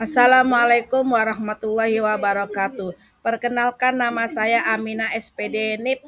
Assalamualaikum warahmatullahi wabarakatuh. Perkenalkan, nama saya Amina SPD NIP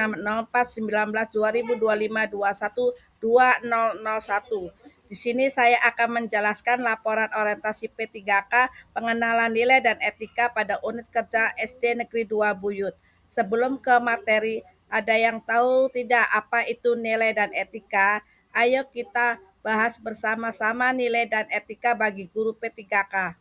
197604192025212001. Di sini saya akan menjelaskan laporan orientasi P3K, pengenalan nilai dan etika pada unit kerja SD Negeri 2 Buyut. Sebelum ke materi, ada yang tahu tidak apa itu nilai dan etika? Ayo kita bahas bersama-sama nilai dan etika bagi guru P3K.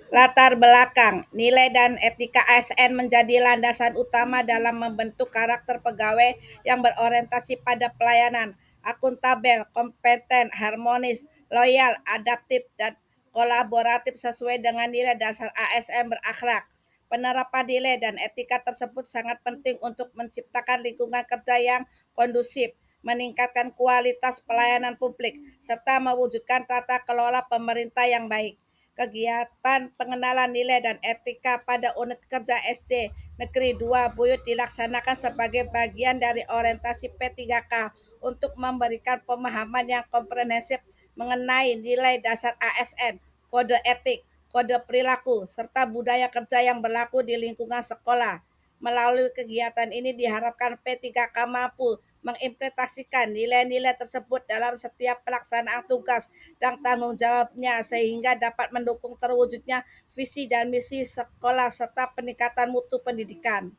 Latar belakang, nilai dan etika ASN menjadi landasan utama dalam membentuk karakter pegawai yang berorientasi pada pelayanan, akuntabel, kompeten, harmonis, loyal, adaptif, dan kolaboratif sesuai dengan nilai dasar ASN berakhlak. Penerapan nilai dan etika tersebut sangat penting untuk menciptakan lingkungan kerja yang kondusif, meningkatkan kualitas pelayanan publik, serta mewujudkan tata kelola pemerintah yang baik. Kegiatan pengenalan nilai dan etika pada unit kerja SD Negeri 2 Buyut dilaksanakan sebagai bagian dari orientasi P3K untuk memberikan pemahaman yang komprehensif mengenai nilai dasar ASN, kode etik, kode perilaku, serta budaya kerja yang berlaku di lingkungan sekolah. Melalui kegiatan ini diharapkan P3K mampu mengimplementasikan nilai-nilai tersebut dalam setiap pelaksanaan tugas dan tanggung jawabnya sehingga dapat mendukung terwujudnya visi dan misi sekolah serta peningkatan mutu pendidikan.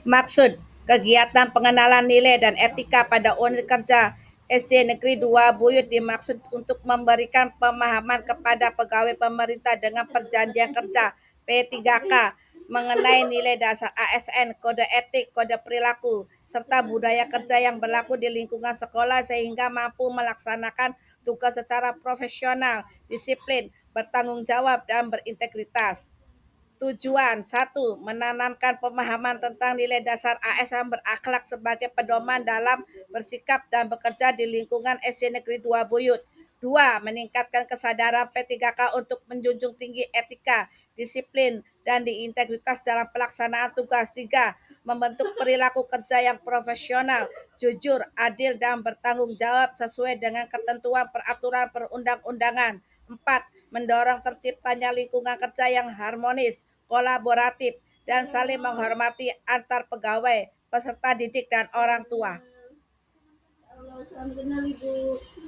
Maksud kegiatan pengenalan nilai dan etika pada unit kerja SD Negeri 2 Buyut dimaksud untuk memberikan pemahaman kepada pegawai pemerintah dengan perjanjian kerja P3K mengenai nilai dasar ASN, kode etik, kode perilaku, serta budaya kerja yang berlaku di lingkungan sekolah sehingga mampu melaksanakan tugas secara profesional, disiplin, bertanggung jawab, dan berintegritas. Tujuan 1. Menanamkan pemahaman tentang nilai dasar ASN berakhlak sebagai pedoman dalam bersikap dan bekerja di lingkungan SD Negeri 2 Buyut. 2. Meningkatkan kesadaran P3K untuk menjunjung tinggi etika, disiplin, dan integritas dalam pelaksanaan tugas. 3. Membentuk perilaku kerja yang profesional, jujur, adil, dan bertanggung jawab sesuai dengan ketentuan peraturan perundang-undangan. 4. Mendorong terciptanya lingkungan kerja yang harmonis, kolaboratif, dan saling menghormati antar pegawai, peserta didik, dan orang tua.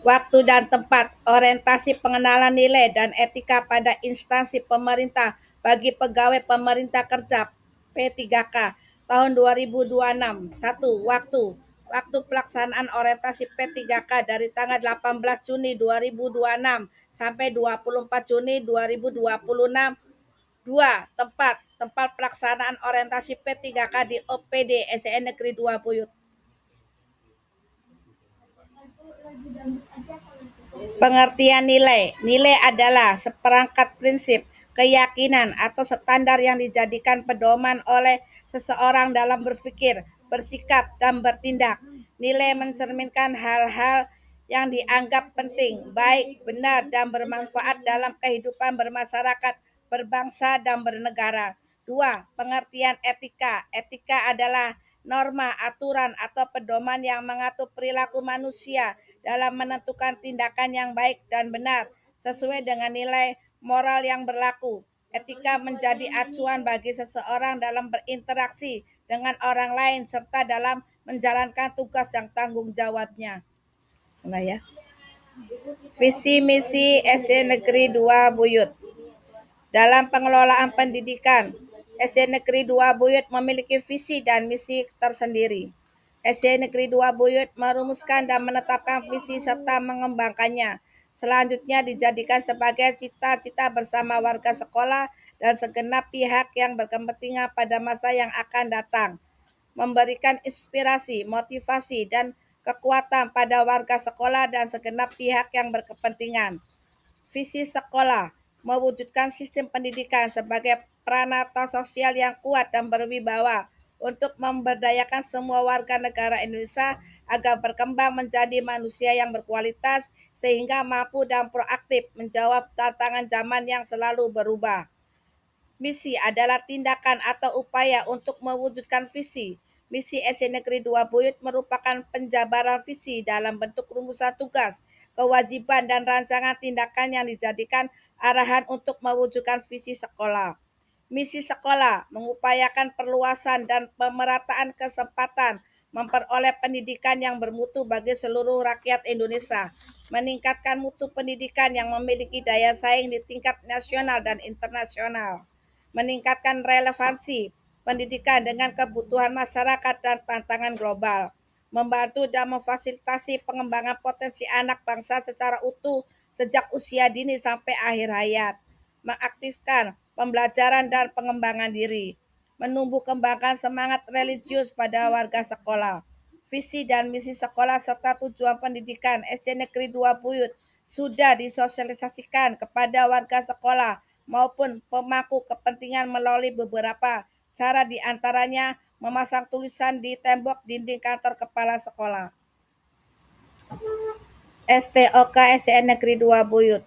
Waktu dan tempat, orientasi pengenalan nilai dan etika pada instansi pemerintah bagi pegawai pemerintah kerja P3K tahun 2026. 1. Waktu pelaksanaan orientasi P3K dari tanggal 18 Juni 2026 sampai 24 Juni 2026. 2. Tempat pelaksanaan orientasi P3K di OPD SDN Negeri 2 Buyut. Pengertian nilai. Nilai adalah seperangkat prinsip, keyakinan, atau standar yang dijadikan pedoman oleh seseorang dalam berpikir, bersikap, dan bertindak. Nilai mencerminkan hal-hal yang dianggap penting, baik, benar, dan bermanfaat dalam kehidupan bermasyarakat, berbangsa, dan bernegara. 2. Pengertian etika. Etika adalah norma, aturan, atau pedoman yang mengatur perilaku manusia dalam menentukan tindakan yang baik dan benar sesuai dengan nilai moral yang berlaku. Etika menjadi acuan bagi seseorang dalam berinteraksi dengan orang lain serta dalam menjalankan tugas yang tanggung jawabnya. Nah ya. Visi misi SD Negeri 2 Buyut. Dalam pengelolaan pendidikan, SD Negeri 2 Buyut memiliki visi dan misi tersendiri. SD Negeri 2 Buyut merumuskan dan menetapkan visi serta mengembangkannya. Selanjutnya dijadikan sebagai cita-cita bersama warga sekolah dan segenap pihak yang berkepentingan pada masa yang akan datang. Memberikan inspirasi, motivasi, dan kekuatan pada warga sekolah dan segenap pihak yang berkepentingan. Visi sekolah mewujudkan sistem pendidikan sebagai pranata sosial yang kuat dan berwibawa untuk memberdayakan semua warga negara Indonesia agar berkembang menjadi manusia yang berkualitas sehingga mampu dan proaktif menjawab tantangan zaman yang selalu berubah. Misi adalah tindakan atau upaya untuk mewujudkan visi. Misi SD Negeri 2 Buyut merupakan penjabaran visi dalam bentuk rumusan tugas, kewajiban, dan rancangan tindakan yang dijadikan arahan untuk mewujudkan visi sekolah. Misi sekolah mengupayakan perluasan dan pemerataan kesempatan memperoleh pendidikan yang bermutu bagi seluruh rakyat Indonesia, meningkatkan mutu pendidikan yang memiliki daya saing di tingkat nasional dan internasional, meningkatkan relevansi pendidikan dengan kebutuhan masyarakat dan tantangan global, membantu dan memfasilitasi pengembangan potensi anak bangsa secara utuh sejak usia dini sampai akhir hayat, mengaktifkan pembelajaran dan pengembangan diri, menumbuh kembangkan semangat religius pada warga sekolah. Visi dan misi sekolah serta tujuan pendidikan SD Negeri 2 Buyut sudah disosialisasikan kepada warga sekolah maupun pemangku kepentingan melalui beberapa cara, diantaranya memasang tulisan di tembok dinding kantor kepala sekolah. STOK SDN Negeri 2 Buyut.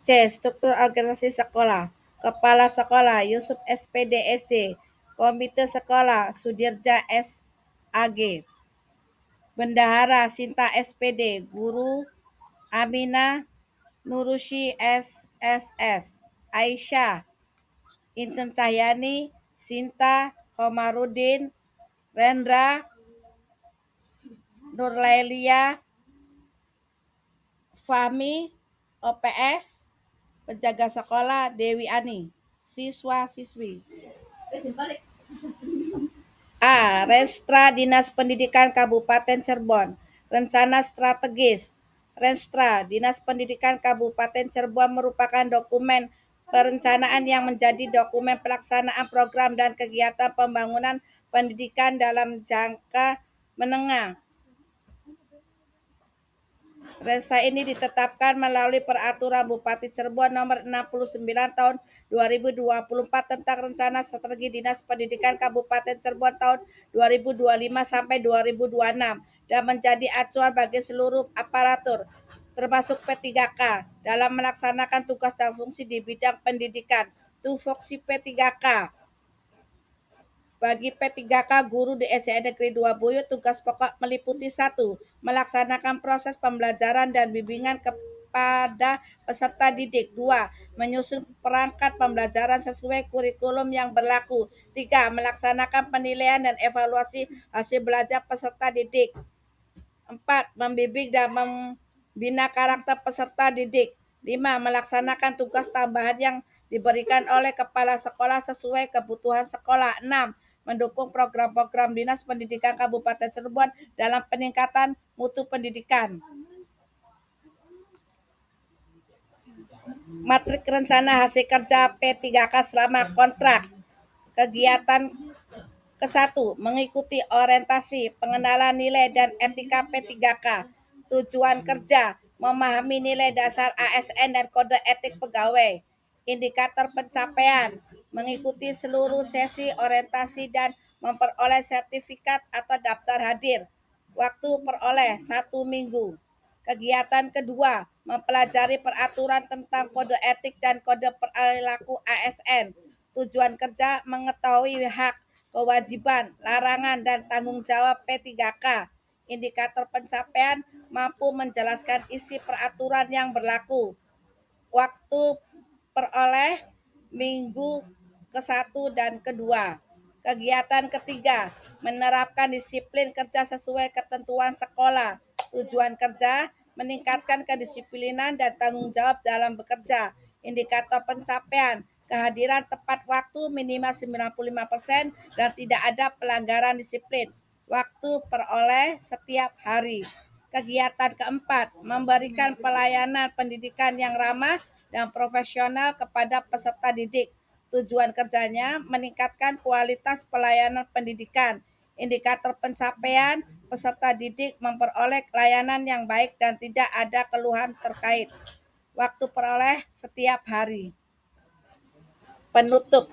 C. Struktur organisasi sekolah. Kepala Sekolah Yusuf SPD SC. Komite Sekolah Sudirja SAG. Bendahara Sinta SPD. Guru Aminah Nurusi SSS. Aisyah Inten Cahyani, Sinta Komarudin, Rendra Nurlailia, Fahmi OPS, penjaga sekolah Dewi Ani, siswa-siswi. A. Renstra Dinas Pendidikan Kabupaten Cirebon. Rencana strategis. Renstra Dinas Pendidikan Kabupaten Cirebon merupakan dokumen perencanaan yang menjadi dokumen pelaksanaan program dan kegiatan pembangunan pendidikan dalam jangka menengah. Renstra ini ditetapkan melalui Peraturan Bupati Cirebon Nomor 69 Tahun 2024 tentang Rencana Strategi Dinas Pendidikan Kabupaten Cirebon tahun 2025 sampai 2026 dan menjadi acuan bagi seluruh aparatur termasuk P3K dalam melaksanakan tugas dan fungsi di bidang pendidikan. Tupoksi P3K. Bagi P3K guru di SDN Negeri 2 Buyut, tugas pokok meliputi 1. Melaksanakan proses pembelajaran dan bimbingan kepada peserta didik. 2. Menyusun perangkat pembelajaran sesuai kurikulum yang berlaku. 3. Melaksanakan penilaian dan evaluasi hasil belajar peserta didik. 4. Membimbing dan membina karakter peserta didik. 5. Melaksanakan tugas tambahan yang diberikan oleh kepala sekolah sesuai kebutuhan sekolah. 6. Mendukung program-program Dinas Pendidikan Kabupaten Cirebon dalam peningkatan mutu pendidikan. Matrik rencana hasil kerja P3K selama kontrak. Kegiatan ke-1, mengikuti orientasi pengenalan nilai dan etika P3K. Tujuan kerja, memahami nilai dasar ASN dan kode etik pegawai. Indikator pencapaian, mengikuti seluruh sesi orientasi dan memperoleh sertifikat atau daftar hadir. Waktu peroleh 1 minggu. Kegiatan kedua, mempelajari peraturan tentang kode etik dan kode perilaku ASN. Tujuan kerja, mengetahui hak, kewajiban, larangan, dan tanggung jawab P3K. Indikator pencapaian, mampu menjelaskan isi peraturan yang berlaku. Waktu peroleh minggu ke-1 dan ke-2. Kegiatan ketiga, menerapkan disiplin kerja sesuai ketentuan sekolah. Tujuan kerja, meningkatkan kedisiplinan dan tanggung jawab dalam bekerja. Indikator pencapaian, kehadiran tepat waktu minimal 95% dan tidak ada pelanggaran disiplin. Waktu peroleh setiap hari. Kegiatan keempat, memberikan pelayanan pendidikan yang ramah dan profesional kepada peserta didik. Tujuan kerjanya meningkatkan kualitas pelayanan pendidikan. Indikator pencapaian, peserta didik memperoleh layanan yang baik dan tidak ada keluhan terkait. Waktu peroleh setiap hari. Penutup.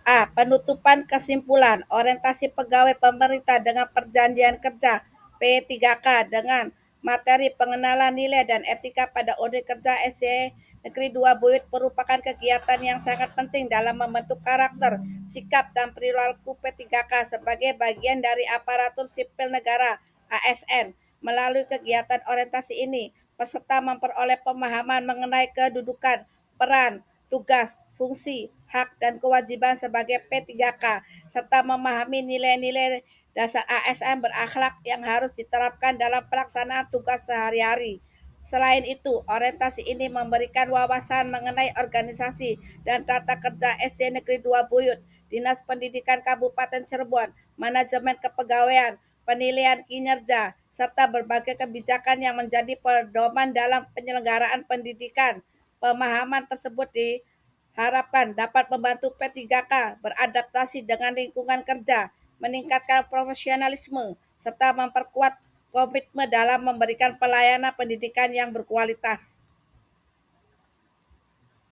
A. Penutupan kesimpulan orientasi pegawai pemerintah dengan perjanjian kerja P3K dengan materi pengenalan nilai dan etika pada unit kerja SD Negeri Dua Buyut merupakan kegiatan yang sangat penting dalam membentuk karakter, sikap, dan perilaku P3K sebagai bagian dari aparatur sipil negara (ASN). Melalui kegiatan orientasi ini, peserta memperoleh pemahaman mengenai kedudukan, peran, tugas, fungsi, hak, dan kewajiban sebagai P3K, serta memahami nilai-nilai dasar ASN berakhlak yang harus diterapkan dalam pelaksanaan tugas sehari-hari. Selain itu, orientasi ini memberikan wawasan mengenai organisasi dan tata kerja SD Negeri Dua Buyut, Dinas Pendidikan Kabupaten Cirebon, manajemen kepegawaian, penilaian kinerja, serta berbagai kebijakan yang menjadi pedoman dalam penyelenggaraan pendidikan. Pemahaman tersebut diharapkan dapat membantu P3K beradaptasi dengan lingkungan kerja, meningkatkan profesionalisme, serta memperkuat komitmen dalam memberikan pelayanan pendidikan yang berkualitas.